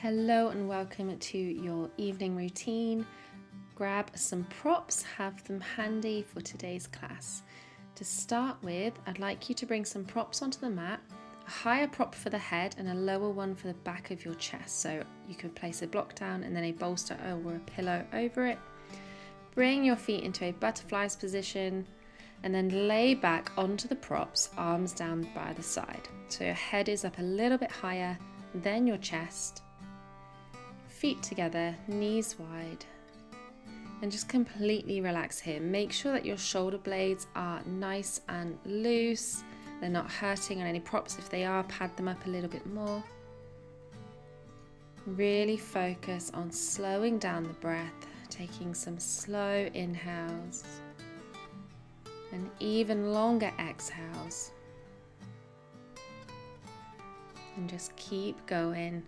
Hello and welcome to your evening routine. Grab some props, have them handy for today's class. To start with, I'd like you to bring some props onto the mat, a higher prop for the head and a lower one for the back of your chest. So you could place a block down and then a bolster or a pillow over it. Bring your feet into a butterfly's position and then lay back onto the props, arms down by the side. So your head is up a little bit higher than your chest. Feet together, knees wide, and just completely relax here. Make sure that your shoulder blades are nice and loose. They're not hurting on any props. If they are, pad them up a little bit more. Really focus on slowing down the breath, taking some slow inhales and even longer exhales. And just keep going.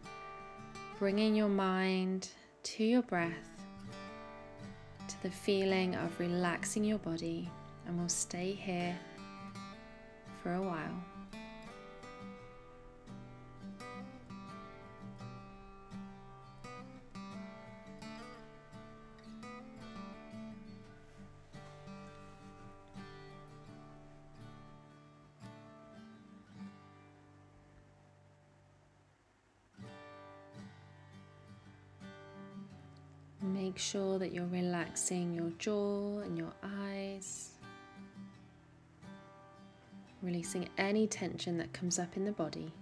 Bringing your mind to your breath, to the feeling of relaxing your body, and we'll stay here for a while. Make sure that you're relaxing your jaw and your eyes, releasing any tension that comes up in the body.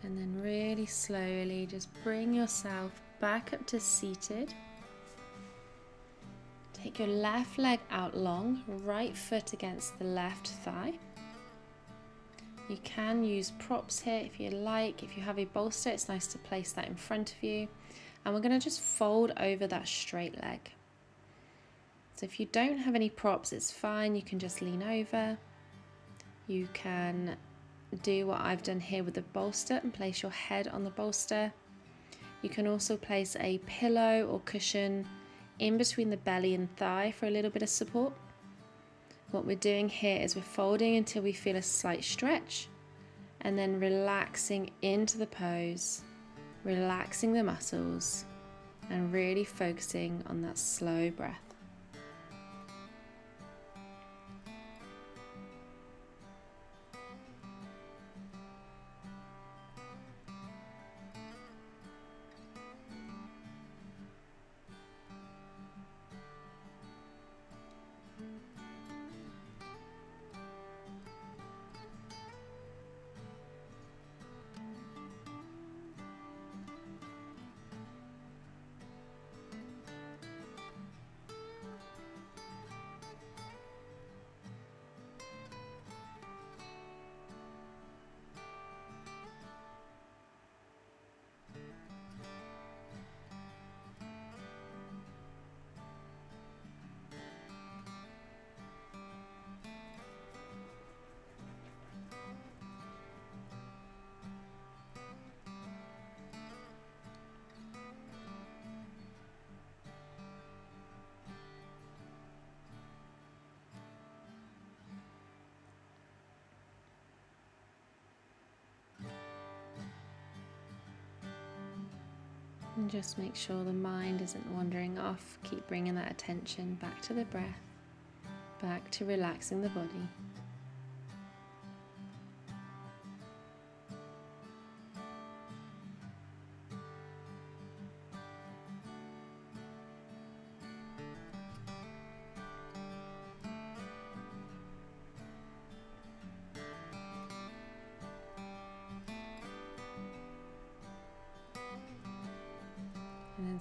And then really slowly just bring yourself back up to seated. Take your left leg out long, right foot against the left thigh. You can use props here if you like. If you have a bolster, it's nice to place that in front of you. And we're going to just fold over that straight leg. So if you don't have any props, it's fine. You can just lean over. You can do what I've done here with the bolster and place your head on the bolster. You can also place a pillow or cushion in between the belly and thigh for a little bit of support. What we're doing here is we're folding until we feel a slight stretch and then relaxing into the pose, relaxing the muscles and really focusing on that slow breath. And just make sure the mind isn't wandering off. Keep bringing that attention back to the breath, back to relaxing the body.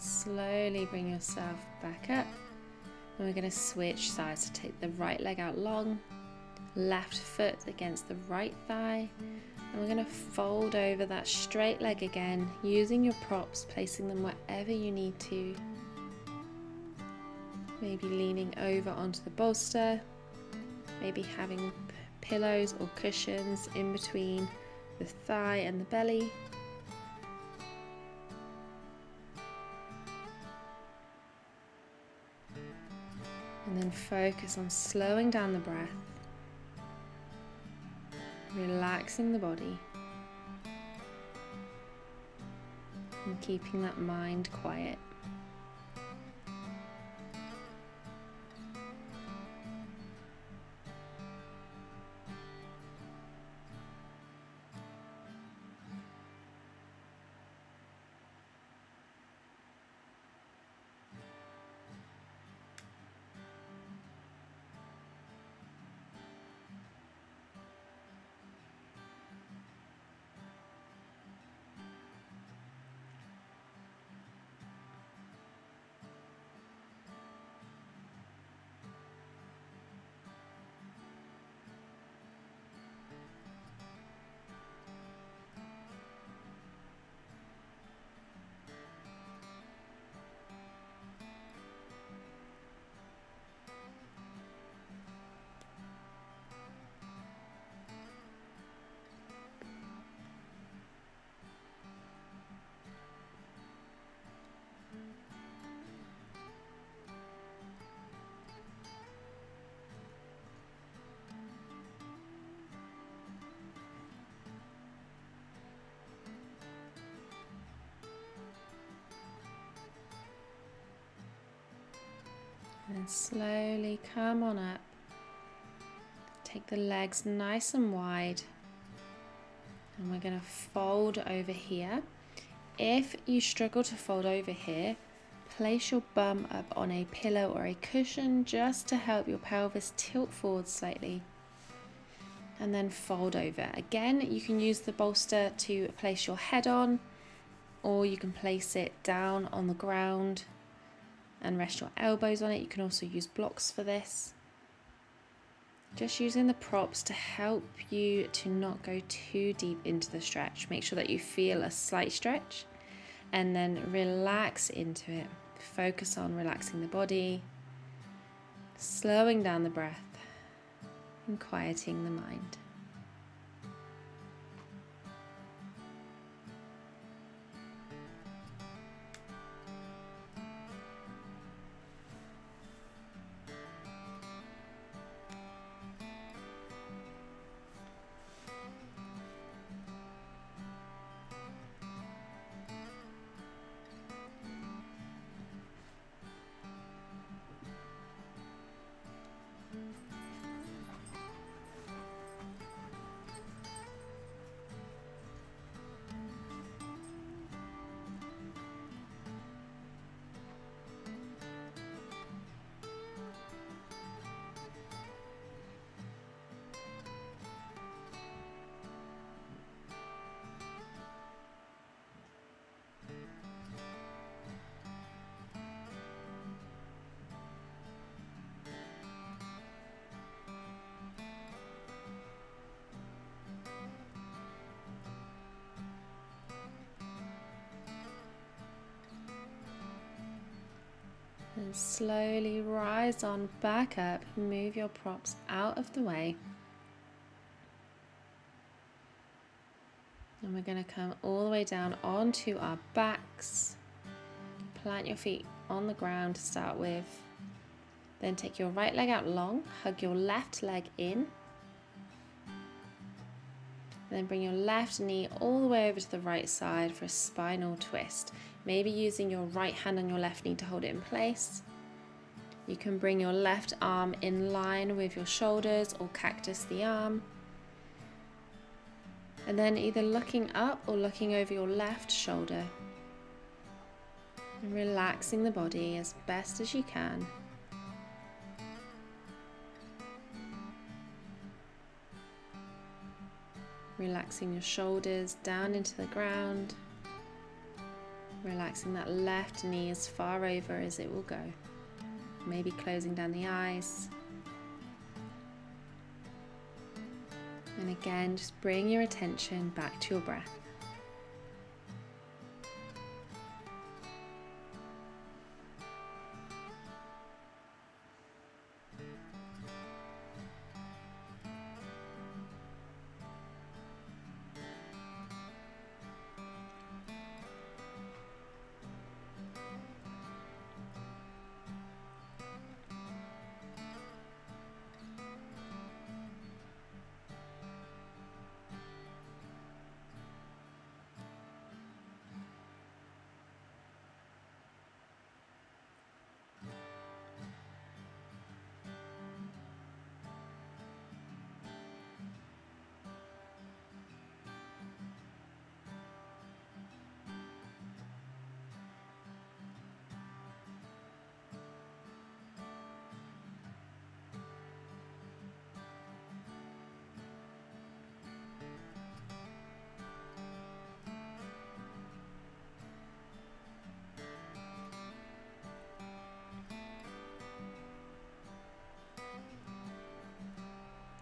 And slowly bring yourself back up. And we're going to switch sides to take the right leg out long, left foot against the right thigh. And we're going to fold over that straight leg again, using your props, placing them wherever you need to. Maybe leaning over onto the bolster, maybe having pillows or cushions in between the thigh and the belly. And then focus on slowing down the breath, relaxing the body, and keeping that mind quiet. And then slowly come on up. Take the legs nice and wide. And we're going to fold over here. If you struggle to fold over here, place your bum up on a pillow or a cushion just to help your pelvis tilt forward slightly. And then fold over. Again, you can use the bolster to place your head on, or you can place it down on the ground and rest your elbows on it. You can also use blocks for this. Just using the props to help you to not go too deep into the stretch. Make sure that you feel a slight stretch and then relax into it. Focus on relaxing the body, slowing down the breath, and quieting the mind. And slowly rise on back up, move your props out of the way. And we're going to come all the way down onto our backs. Plant your feet on the ground to start with. Then take your right leg out long, hug your left leg in. And then bring your left knee all the way over to the right side for a spinal twist. Maybe using your right hand on your left knee to hold it in place. You can bring your left arm in line with your shoulders or cactus the arm. And then either looking up or looking over your left shoulder. And relaxing the body as best as you can. Relaxing your shoulders down into the ground. Relaxing that left knee as far over as it will go. Maybe closing down the eyes. And again, just bring your attention back to your breath.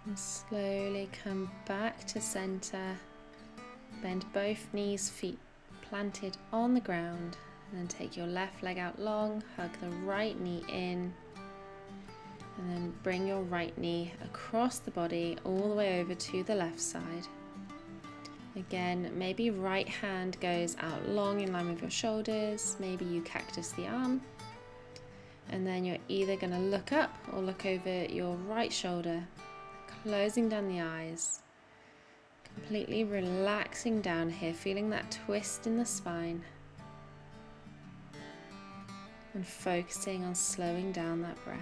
And slowly come back to center. Bend both knees, feet planted on the ground. And then take your left leg out long, hug the right knee in. And then bring your right knee across the body all the way over to the left side. Again, maybe right hand goes out long in line with your shoulders. Maybe you cactus the arm. And then you're either going to look up or look over your right shoulder, closing down the eyes, completely relaxing down here, feeling that twist in the spine, and focusing on slowing down that breath.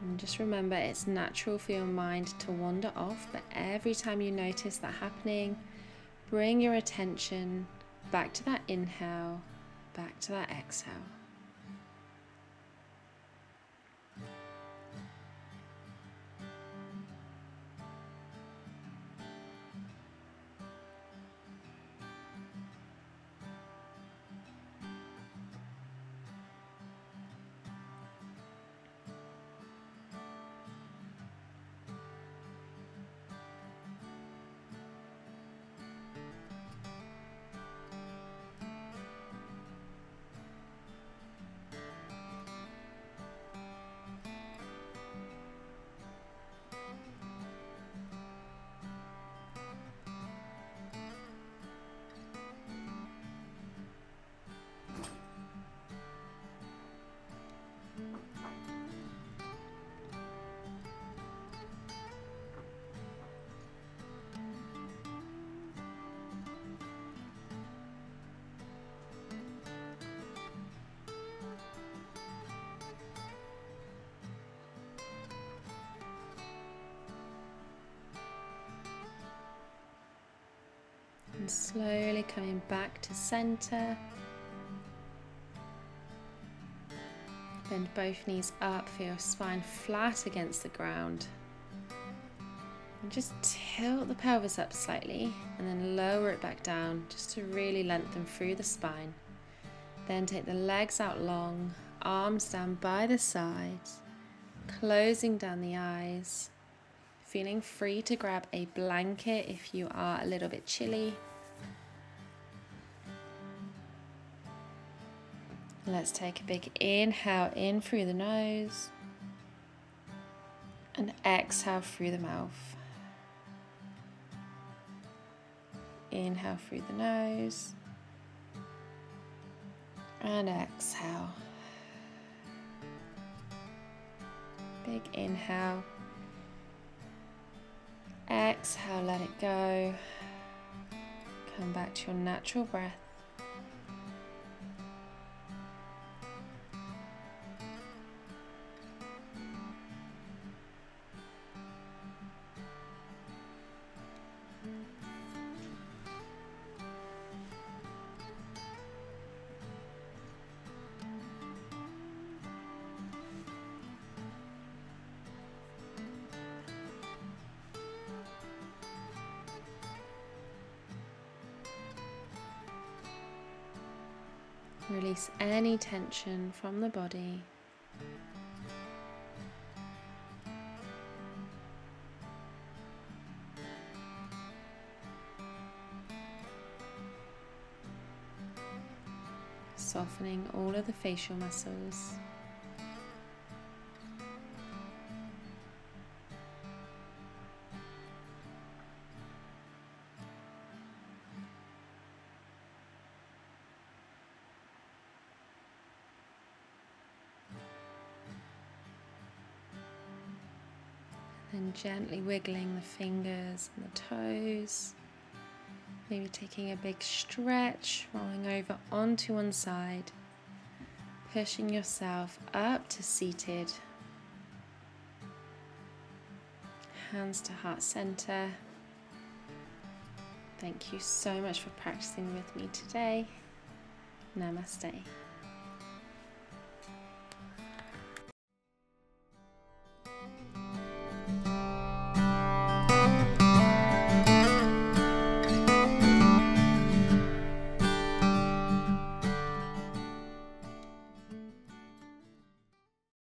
And just remember, it's natural for your mind to wander off, but every time you notice that happening, bring your attention back to that inhale, back to that exhale. And slowly coming back to center. Bend both knees up, feel your spine flat against the ground. And just tilt the pelvis up slightly and then lower it back down just to really lengthen through the spine. Then take the legs out long, arms down by the sides, closing down the eyes. Feeling free to grab a blanket if you are a little bit chilly. Let's take a big inhale in through the nose and exhale through the mouth. Inhale through the nose and exhale. Big inhale. Exhale, let it go. Come back to your natural breath. Release any tension from the body. Softening all of the facial muscles. And gently wiggling the fingers and the toes. Maybe taking a big stretch, rolling over onto one side, pushing yourself up to seated. Hands to heart center. Thank you so much for practicing with me today. Namaste.